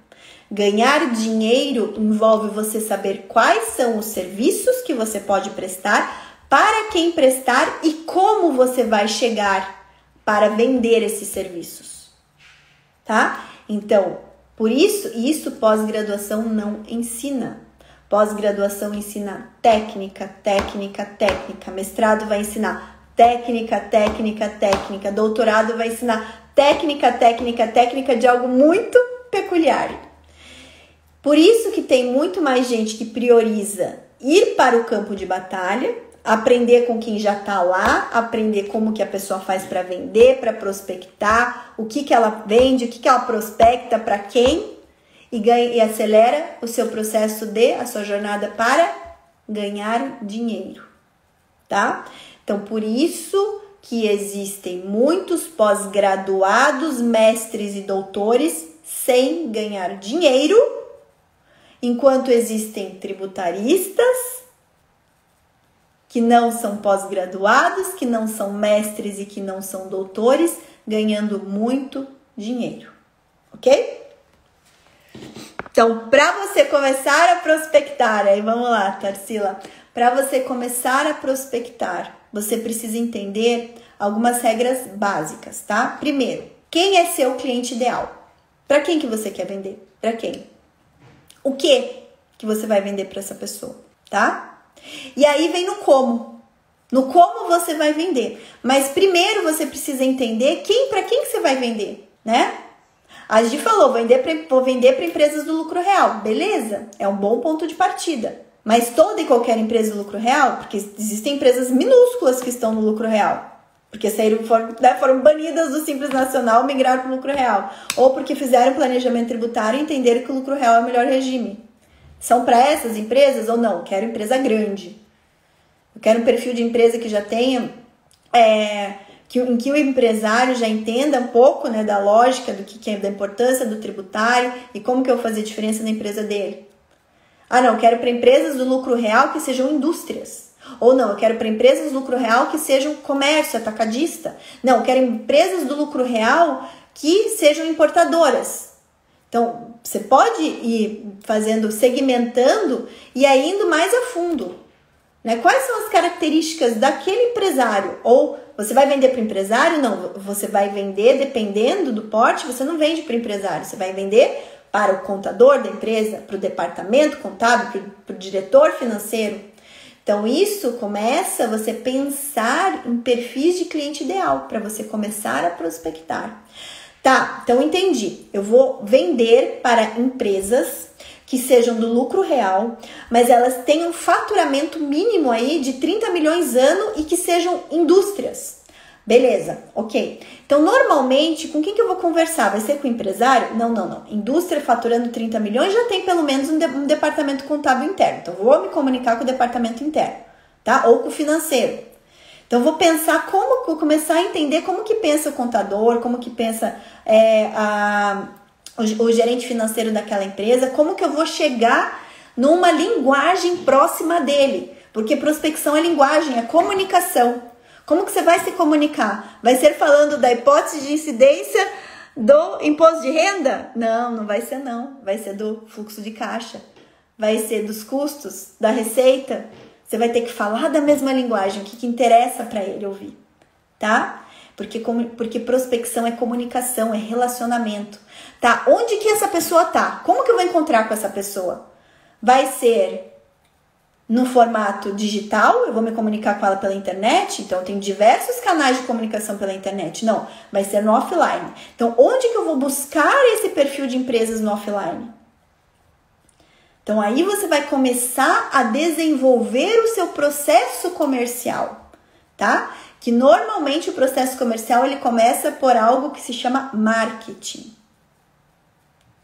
Ganhar dinheiro envolve você saber quais são os serviços que você pode prestar, para quem prestar e como você vai chegar para vender esses serviços, tá? Então, por isso pós-graduação não ensina. Pós-graduação ensina técnica, técnica, técnica. Mestrado vai ensinar técnica, técnica, técnica. Doutorado vai ensinar técnica, técnica, técnica de algo muito peculiar. Por isso que tem muito mais gente que prioriza ir para o campo de batalha, aprender com quem já está lá, aprender como que a pessoa faz para vender, para prospectar, o que ela vende, o que ela prospecta, para quem, e acelera o seu processo a sua jornada para ganhar dinheiro, tá? Então, por isso que existem muitos pós-graduados, mestres e doutores sem ganhar dinheiro, enquanto existem tributaristas que não são pós-graduados, que não são mestres e que não são doutores, ganhando muito dinheiro, ok? Então, para você começar a prospectar, aí vamos lá, Tarsila, para você começar a prospectar, você precisa entender algumas regras básicas, tá? Primeiro, quem é seu cliente ideal? Para quem que você quer vender? Para quem? O que você vai vender para essa pessoa, tá? E aí vem no como. No como você vai vender. Mas primeiro você precisa entender para quem que você vai vender, né? A gente falou, vou vender para empresas do lucro real. Beleza, é um bom ponto de partida. Mas toda e qualquer empresa do lucro real, porque existem empresas minúsculas que estão no lucro real, porque foram banidas do Simples Nacional, migraram para o lucro real. Ou porque fizeram planejamento tributário e entenderam que o lucro real é o melhor regime. São para essas empresas ou não? Quero empresa grande. Eu quero um perfil de empresa que já tenha... em que o empresário já entenda um pouco, né, da lógica, da importância do tributário e como que eu vou fazer diferença na empresa dele. Ah, não, eu quero para empresas do lucro real que sejam indústrias. Ou não, eu quero para empresas do lucro real que sejam comércio, atacadista. Não, eu quero empresas do lucro real que sejam importadoras. Então, você pode ir segmentando e aí indo mais a fundo. Né? Quais são as características daquele empresário? Ou você vai vender para o empresário? Não, você vai vender, dependendo do porte, você não vende para o empresário, você vai vender para o contador da empresa, para o departamento contábil, para o diretor financeiro. Então, isso começa você pensar em perfis de cliente ideal, para você começar a prospectar. Tá, então entendi. Eu vou vender para empresas que sejam do lucro real, mas elas tenham um faturamento mínimo aí de 30 milhões ano e que sejam indústrias. Beleza, ok. Então, normalmente, com quem que eu vou conversar? Vai ser com o empresário? Não. Indústria faturando 30 milhões já tem pelo menos um departamento contábil interno. Então, vou me comunicar com o departamento interno, tá? Ou com o financeiro. Então, vou pensar vou começar a entender como que pensa o contador, como que pensa o gerente financeiro daquela empresa, como que eu vou chegar numa linguagem próxima dele. Porque prospecção é linguagem, é comunicação. Como que você vai se comunicar? Vai ser falando da hipótese de incidência do imposto de renda? Não vai ser não. Vai ser do fluxo de caixa. Vai ser dos custos, da receita. Você vai ter que falar da mesma linguagem, o que interessa para ele ouvir, tá? Porque prospecção é comunicação, é relacionamento, tá? Onde que essa pessoa tá? Como que eu vou encontrar com essa pessoa? Vai ser no formato digital, eu vou me comunicar com ela pela internet, então tem diversos canais de comunicação pela internet. Não, vai ser no offline. Então, onde que eu vou buscar esse perfil de empresas no offline? Então, aí você vai começar a desenvolver o seu processo comercial, tá? Que normalmente o processo comercial, ele começa por algo que se chama marketing,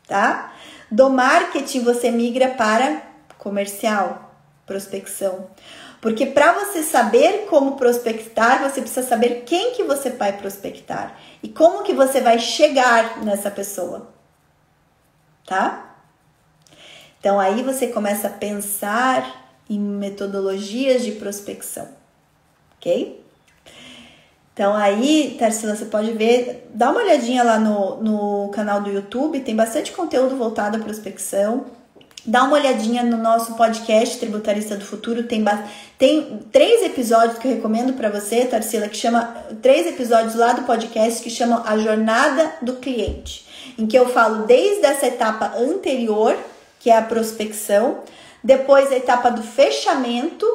tá? Do marketing, você migra para comercial, prospecção. Porque para você saber como prospectar, você precisa saber quem que você vai prospectar e como que você vai chegar nessa pessoa, tá? Então, aí você começa a pensar em metodologias de prospecção, ok? Então, aí, Tarsila, você pode ver, dá uma olhadinha lá no canal do YouTube, tem bastante conteúdo voltado à prospecção. Dá uma olhadinha no nosso podcast Tributarista do Futuro, tem 3 episódios que eu recomendo para você, Tarsila, 3 episódios lá do podcast que chamam A Jornada do Cliente, em que eu falo desde essa etapa anterior, que é a prospecção, depois a etapa do fechamento,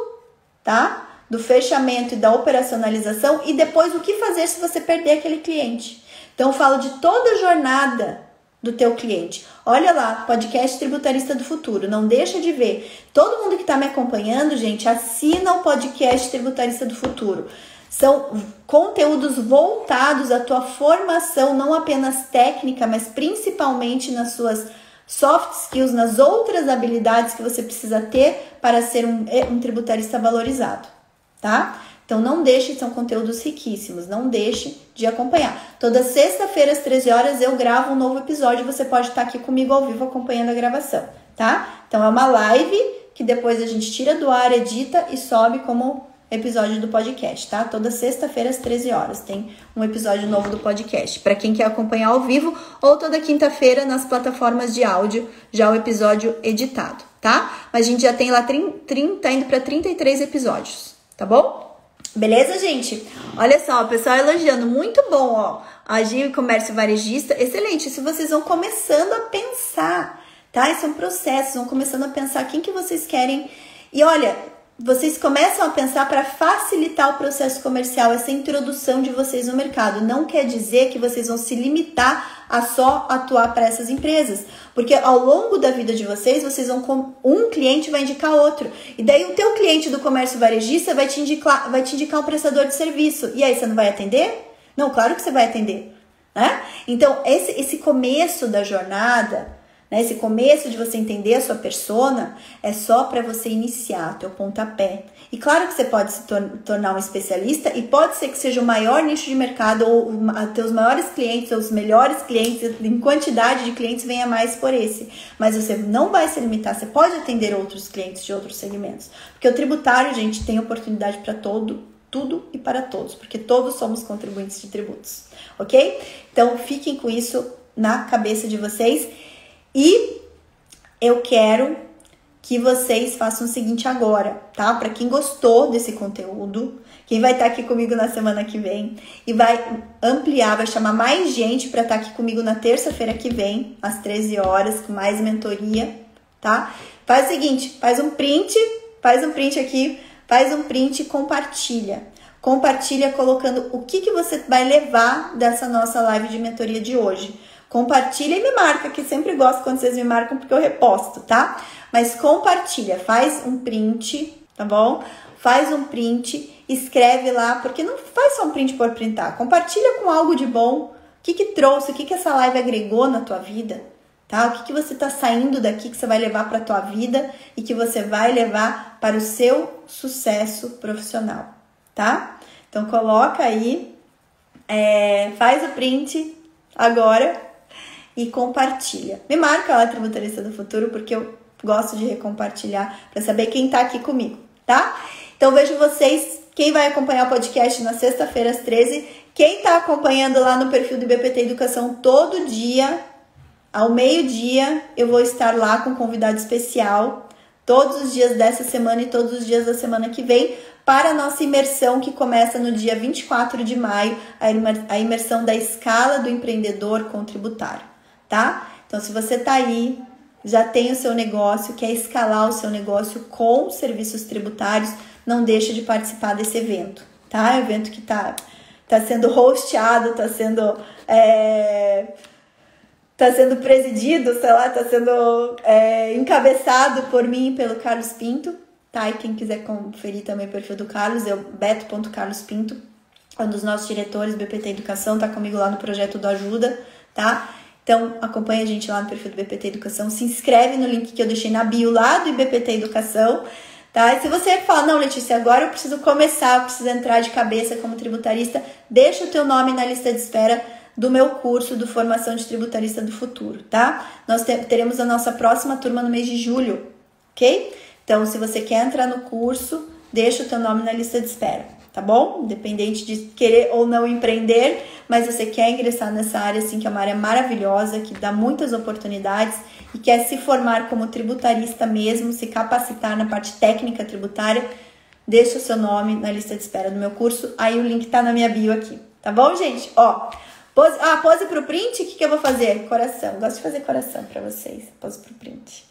tá? Do fechamento e da operacionalização, e depois o que fazer se você perder aquele cliente. Então, eu falo de toda a jornada do teu cliente. Olha lá, podcast Tributarista do Futuro, não deixa de ver. Todo mundo que está me acompanhando, gente, assina o podcast Tributarista do Futuro. São conteúdos voltados à tua formação, não apenas técnica, mas principalmente nas suas soft skills, nas outras habilidades que você precisa ter para ser um tributarista valorizado, tá? Então, não deixe, são conteúdos riquíssimos, não deixe de acompanhar. Toda sexta-feira, às 13 horas, eu gravo um novo episódio, você pode estar aqui comigo ao vivo acompanhando a gravação, tá? Então, é uma live que depois a gente tira do ar, edita e sobe como episódio do podcast, tá? Toda sexta-feira às 13 horas tem um episódio novo do podcast, para quem quer acompanhar ao vivo, ou toda quinta-feira nas plataformas de áudio, já o episódio editado, tá? Mas a gente já tem lá 30, indo para 33 episódios, tá bom? Beleza, gente? Olha só, o pessoal elogiando, muito bom, ó. Agir em comércio varejista, excelente. Isso vocês vão começando a pensar, tá? Isso é um processo, vão começando a pensar quem que vocês querem. E olha, vocês começam a pensar para facilitar o processo comercial, essa introdução de vocês no mercado. Não quer dizer que vocês vão se limitar a só atuar para essas empresas. Porque ao longo da vida de vocês vão, um cliente vai indicar outro. E daí o teu cliente do comércio varejista vai te indicar um prestador de serviço. E aí você não vai atender? Não, claro que você vai atender, né? Então, esse começo da jornada, né, esse começo de você entender a sua persona, é só para você iniciar teu pontapé. E claro que você pode se tornar um especialista e pode ser que seja o maior nicho de mercado ou teus maiores clientes, os melhores clientes, em quantidade de clientes venha mais por esse. Mas você não vai se limitar, você pode atender outros clientes de outros segmentos. Porque o tributário, gente, tem oportunidade para tudo e para todos, porque todos somos contribuintes de tributos, ok? Então, fiquem com isso na cabeça de vocês e eu quero que vocês façam o seguinte agora, tá? Para quem gostou desse conteúdo, quem vai estar aqui comigo na semana que vem e vai ampliar, vai chamar mais gente para estar aqui comigo na terça-feira que vem, às 13 horas, com mais mentoria, tá? Faz o seguinte, faz um print aqui, faz um print e compartilha. Compartilha colocando o que você vai levar dessa nossa live de mentoria de hoje. Compartilha e me marca, que sempre gosto quando vocês me marcam porque eu reposto, tá? Mas compartilha, faz um print, tá bom? Faz um print, escreve lá, porque não faz só um print por printar. Compartilha com algo de bom. O que trouxe, o que essa live agregou na tua vida, tá? O que você tá saindo daqui que você vai levar para tua vida e que você vai levar para o seu sucesso profissional, tá? Então coloca aí, faz o print agora e compartilha. Me marca lá, Tributarista do Futuro, porque eu gosto de recompartilhar para saber quem tá aqui comigo, tá? Então vejo vocês, quem vai acompanhar o podcast na sexta-feira às 13, quem tá acompanhando lá no perfil do IBPT Educação todo dia, ao meio-dia, eu vou estar lá com um convidado especial, todos os dias dessa semana e todos os dias da semana que vem, para a nossa imersão que começa no dia 24 de maio, a imersão da escala do empreendedor com tributário, tá? Então, se você tá aí, já tem o seu negócio, quer escalar o seu negócio com serviços tributários, não deixa de participar desse evento, tá? É um evento que tá sendo hosteado, tá sendo presidido, sei lá, tá sendo encabeçado por mim e pelo Carlos Pinto, tá? E quem quiser conferir também o perfil do Carlos, é o beto.carlospinto, um dos nossos diretores do BPT Educação, tá comigo lá no projeto do Ajuda, tá? Então, acompanha a gente lá no perfil do BPT Educação, se inscreve no link que eu deixei na bio lá do IBPT Educação, tá? E se você fala, não, Letícia, agora eu preciso começar, eu preciso entrar de cabeça como tributarista, deixa o teu nome na lista de espera do meu curso do Formação de Tributarista do Futuro, tá? Nós teremos a nossa próxima turma no mês de julho, ok? Então, se você quer entrar no curso, deixa o teu nome na lista de espera, tá bom? Independente de querer ou não empreender, mas você quer ingressar nessa área, assim, que é uma área maravilhosa, que dá muitas oportunidades e quer se formar como tributarista mesmo, se capacitar na parte técnica tributária, deixa o seu nome na lista de espera do meu curso, aí o link tá na minha bio aqui, tá bom, gente? Ó, pose pro print, o que eu vou fazer? Coração, gosto de fazer coração pra vocês, pose pro print.